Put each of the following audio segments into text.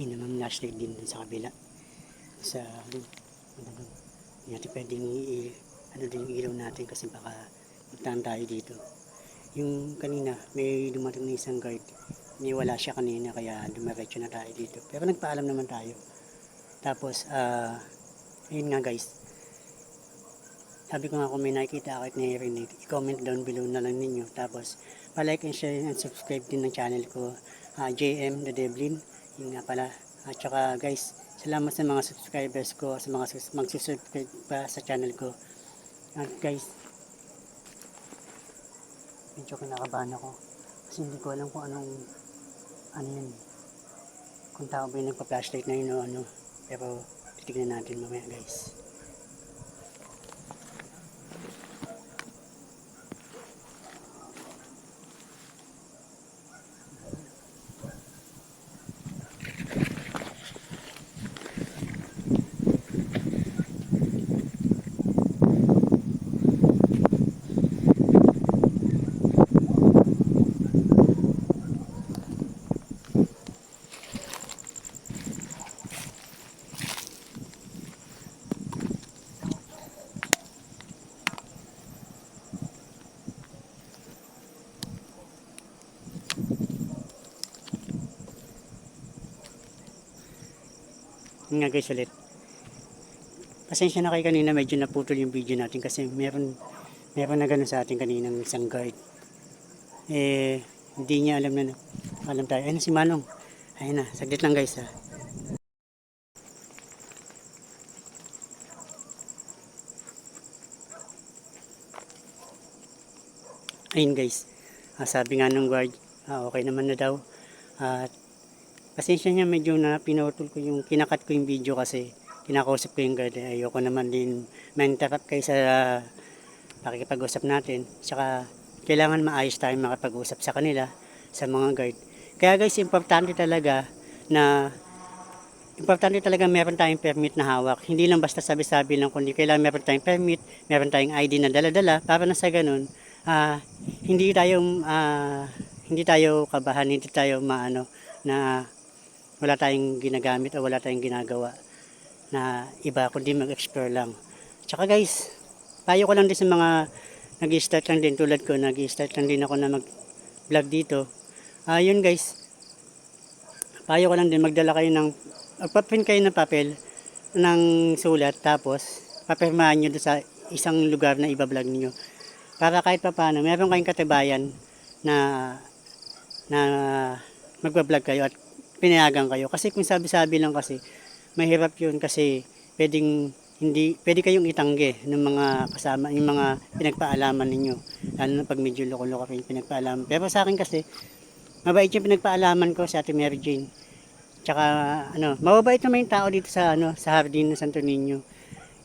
May naman flashlight din dun sa kabila. Sa dun. Hindi natin pwedeng ano din yung ilaw natin kasi baka magtaan tayo dito. Yung kanina, may dumating na isang guard. May wala siya kanina kaya dumiretso na tayo dito. Pero nagpaalam naman tayo. Tapos, ayun nga guys. Sabi ko nga kung may nakikita kahit naririnig, i-comment down below na lang ninyo. Tapos, pa-like and share and subscribe din ng channel ko, JM The Devlin. Yun nga pala. At saka guys, salamat sa mga subscribers ko, sa mga magsusubscribe pa sa channel ko. At guys, medyo kinakabahan ako. Kasi hindi ko alam kung ano yun. Kung tao ba yung nagpa-flashlight na yun o ano. Pero, titignan natin mamaya guys. Nga guys ulit. Pasensya na kayo kanina medyo naputol yung video natin kasi meron na gano'n sa atin kaninang isang guard. Hindi niya alam na alam tayo. Ayun si Manong. Ayun na, saglit lang guys ha. Ayun guys. Sabi nga nung guard, okay naman na daw. At pasensya niya medyo na pinutol ko yung kinakat ko yung video kasi kinakausap ko yung guard. Ayoko naman din ma-interrupt kayo sa pakikipag-usap natin. Saka kailangan maayos tayo makapag-usap sa kanila, sa mga guard. Kaya guys, importante talaga meron tayong permit na hawak. Hindi lang basta sabi-sabi lang, kundi kailangan meron tayong permit, meron tayong ID na dala-dala para na sa ganun, hindi tayo kabahan, hindi tayo maano na wala tayong ginagamit o wala tayong ginagawa na iba kundi mag-explore lang. Tsaka guys, payo ko lang din sa mga nag-i-start lang din tulad ko, nag-i-start lang din ako na mag-vlog dito. Yun guys, payo ko lang din magdala kayo ng magpa-print kayo ng papel ng sulat tapos papirmahan nyo doon sa isang lugar na iba-vlog niyo para kahit pa paano meron kayong katibayan na magba-vlog kayo at pinayagan kayo. Kasi kung sabi-sabi lang kasi mahirap yun kasi pwede kayong itanggi ng mga kasama, yung mga pinagpaalaman ninyo. Lalo na pag medyo loko-loko kayo pinagpaalaman. Pero sa akin kasi, mabait yung pinagpaalaman ko sa Ate Mary Jane. Tsaka, mababait naman yung tao dito sa Hardin ng Santo Niño.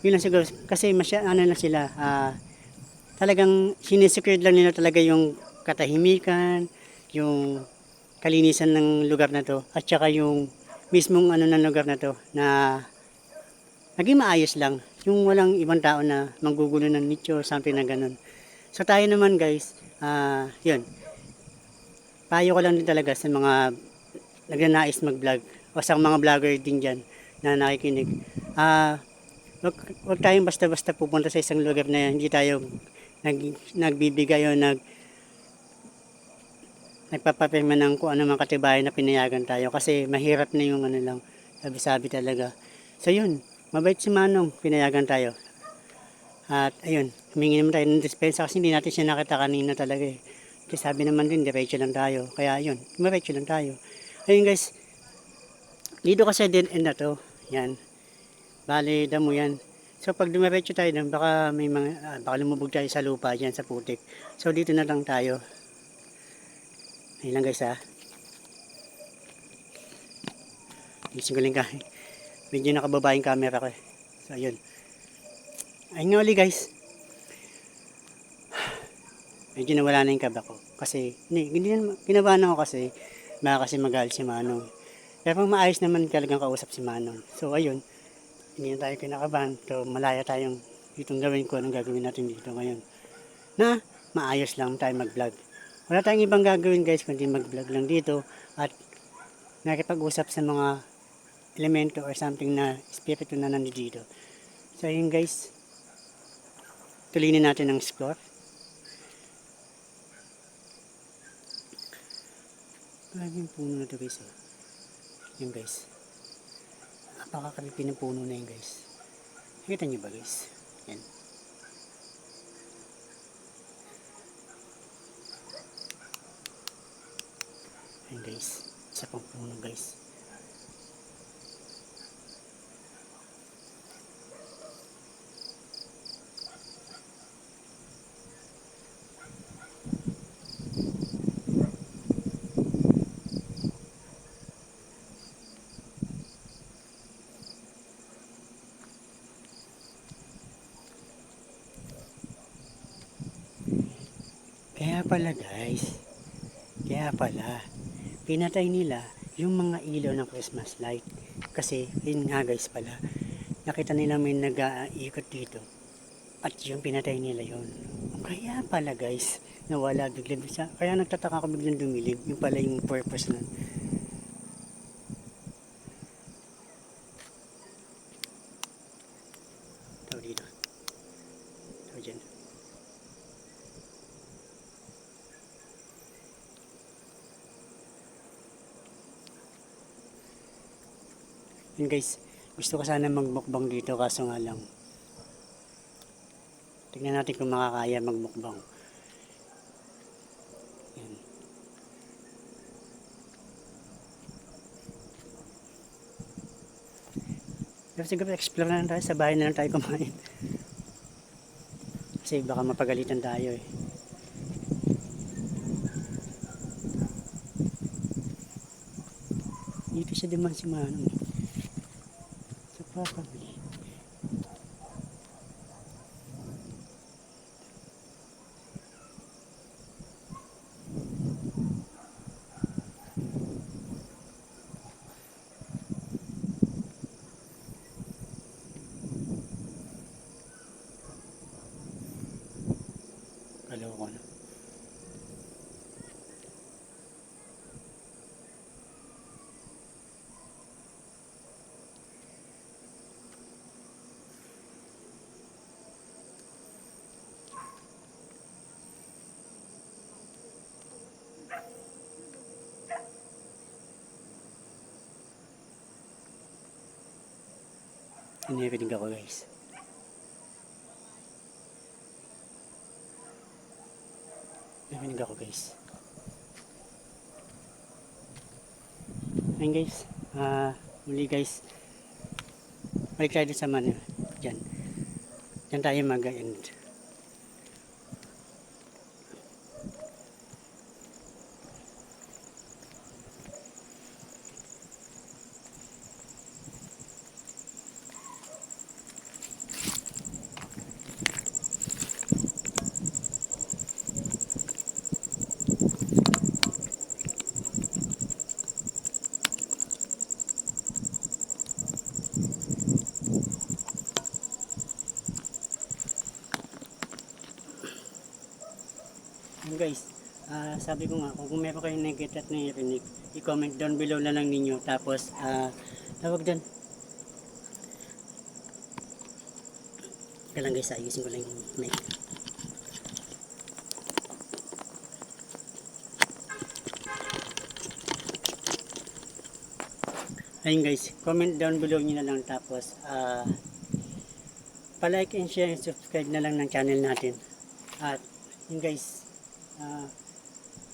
Yun lang siguro, kasi lang sila, talagang sinisecure lang nila talaga yung katahimikan, yung kalinisan ng lugar na to, at saka yung mismong ng lugar na to, na naging maayos lang. Yung walang ibang tao na manggugulo ng nicho or something na ganun. So tayo naman guys, yun. Payo ko lang din talaga sa mga nagnanais mag-vlog o sa mga vlogger din dyan na nakikinig. Wag tayong basta-basta pupunta sa isang lugar na hindi tayo nagbibigay o nagpapapirma ng kung ano mang katibayan na pinayagan tayo kasi mahirap na yung lang, sabi-sabi talaga. So yun, mabait si Manong, pinayagan tayo. At ayun, humingi naman tayo ng dispensa kasi hindi natin siya nakita kanina talaga eh. Kasi sabi naman din, diretso lang tayo. Kaya yun, diretso lang tayo. Ayun guys, dito kasi dead end na to. Yan. Bale, damo yan. So pag dumiretso tayo doon, baka may baka lumubog tayo sa lupa dyan sa putik. So dito na lang tayo. Ayun lang guys ha. Gising ko lang ka. Medyo nakababa yung camera ko eh. So ayun. Ayun nga ulit guys. Medyo nawala na yung kaba ko. Kasi, hindi na kinabahan ako kasi baka kasi magalit si Manong. Pero maayos naman talagang kausap si Manong. So ayun. Hindi na tayo kinakabahan. So malaya tayong itong gawin ko. Anong gagawin natin dito ngayon. Na maayos lang tayo mag-vlog. Wala tayong ibang gagawin guys kundi mag-vlog lang dito at nakipag-usap sa mga elemento or something na espiritu na nandito. So ayun guys, tuloy natin ang score. Grabe yung puno na to guys. Yun guys. Napakakalipin ng puno na yun guys. Nakita nyo ba guys? Yan. Yan guys. Isa pang puno guys. Kaya pala, pinatay nila yung mga ilaw ng Christmas light. Kasi, yun nga guys pala, nakita nila may nag-iikot dito. At yung pinatay nila yun. Kaya pala guys, nawala biglang siya. Kaya nagtataka ako biglang dumilim. Yung pala yung purpose nun. Ito dito. Ito dyan. Yun guys, gusto ko sana magmukbang dito kaso nga lang. Tignan natin kung makakaya magmukbang. Yan. Pero siguro explore na lang tayo, sa bahay na lang tayo kumain. Kasi baka mapagalitan tayo eh. Dito siya naman si Manong. Sa property. Kaloko na. Inikinig ako guys. Inikinig ako guys. Ayun guys. Muli guys. Balik tayo sa Manila. Diyan. Diyan tayo mag-end. Guys, sabi ko nga, kung meron kayong nakikita at narinig, i-comment down below na lang ninyo. Tapos, tawag dyan. Kaya lang guys, ayusin ko lang yung mic. Ayun guys, comment down below nyo na lang. Tapos, pa-like and share and subscribe na lang ng channel natin. At, yun guys,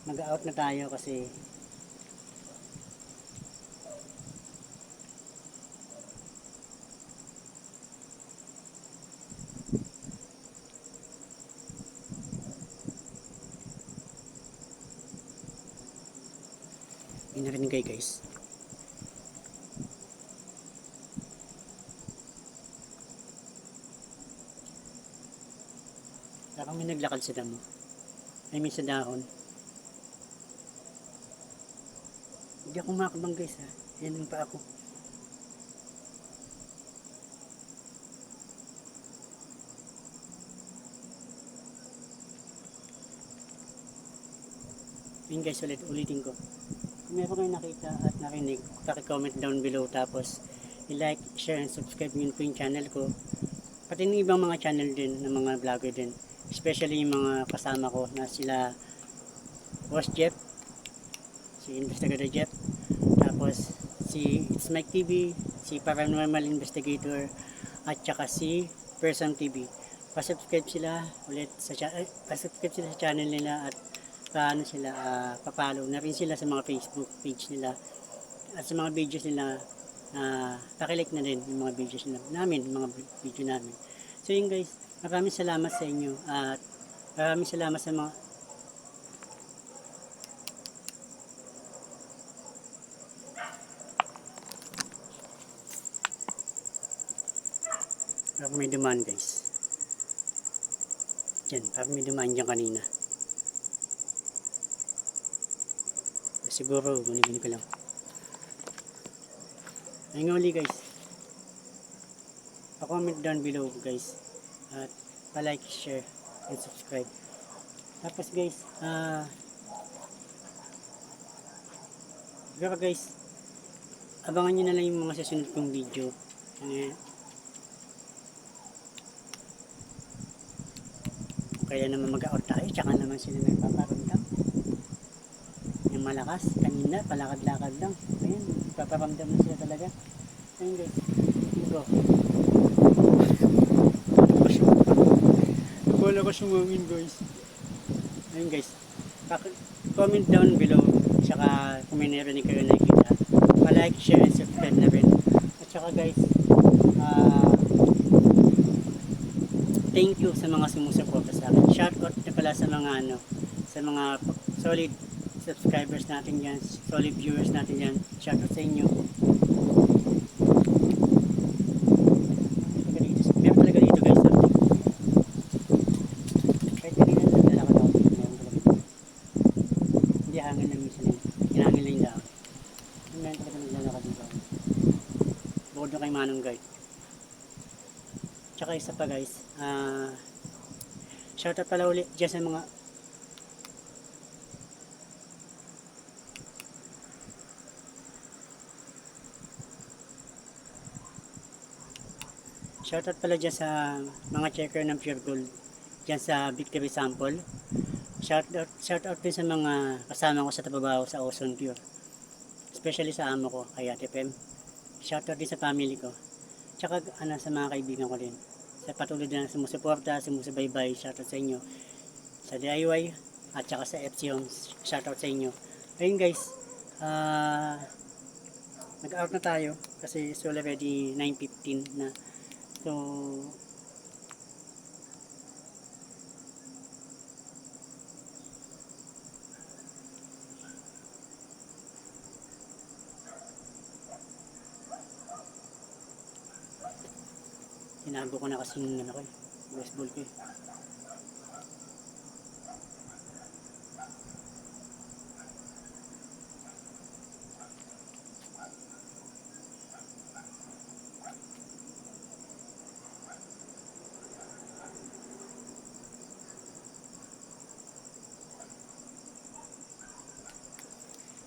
mag-out na tayo kasi may narinig kayo guys. Parang may naglakad sa damo. I mean sa dahon. Hindi ako makakabang guys ha. Yan pa ako. Yun guys, ulitin ko. Kung meron kayo nakita at narinig, paki-comment down below, tapos i-like, share, and subscribe nyo po yung channel ko. Pati ng ibang mga channel din, ng mga vlogger din. Especially yung mga kasama ko na sila Boss Jeff, si Investigator Jeff, tapos si It's Mike TV, si Paranormal Investigator, at saka si Person TV. Pa-subscribe sila ulit sa pa-subscribe sila sa channel nila, at paano sila papalo na rin sila sa mga Facebook page nila, at sa mga videos nila pakilike na din yung mga videos nila, namin, yung mga video namin. So yun guys, maraming salamat sa inyo, at maraming salamat sa mga parang may dumaan guys. Yan, parang may dumaan dyan kanina. Siguro, guni-guni ko lang. Ayun nga uli guys. Pa-comment down below guys. At pa-like, share, and subscribe. Tapos guys, siguro guys, abangan nyo na lang yung mga susunod kong video. Kaya naman mag-out tayo, tsaka naman sila nagpaparamdam. Yung malakas, kanina, palakad-lakad lang. Ayun, nagpaparamdam na sila talaga. Ayun guys, go. Wala ko sumangin guys. Ayun guys, comment down below, tsaka kung may narinig kayo nakikita, pa-like, share, and subscribe na rin. At tsaka guys, thank you sa mga sumusuporta sa akin. Shoutout na pala sa mga sa mga solid subscribers natin yan, solid viewers natin yan. Shoutout sa inyo. Meron talaga dito guys. Kahit kanina naglalakad ako, meron talaga dito. Hindi hangin lang minsan yun. Hinangin lang yung daan. Meron talaga naglalakad dito. Bukod na kay Manong Guard. Tsaka isa pa guys, shoutout pala ulit dyan sa mga checker ng Pure Gold dyan sa Victory Sample. Shoutout din sa mga kasama ko sa trabaho sa Ozone Pure, especially sa amo ko, kay Ate Pem. Shoutout din sa family ko, tsaka sa mga kaibigan ko din, sa patuloy na sumusuporta, sumusubaybay. Shoutout sa inyo sa DIY at saka sa FC Homes. Shoutout sa inyo. Ayun guys, nag-out na tayo kasi it's already 9:15 na. So tinago ko na kasi yung baseball ko eh.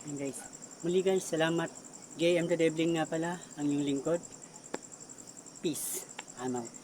Ayan guys, muli guys, salamat. JM the Devling nga pala ang yung lingkod. Peace. I'm out.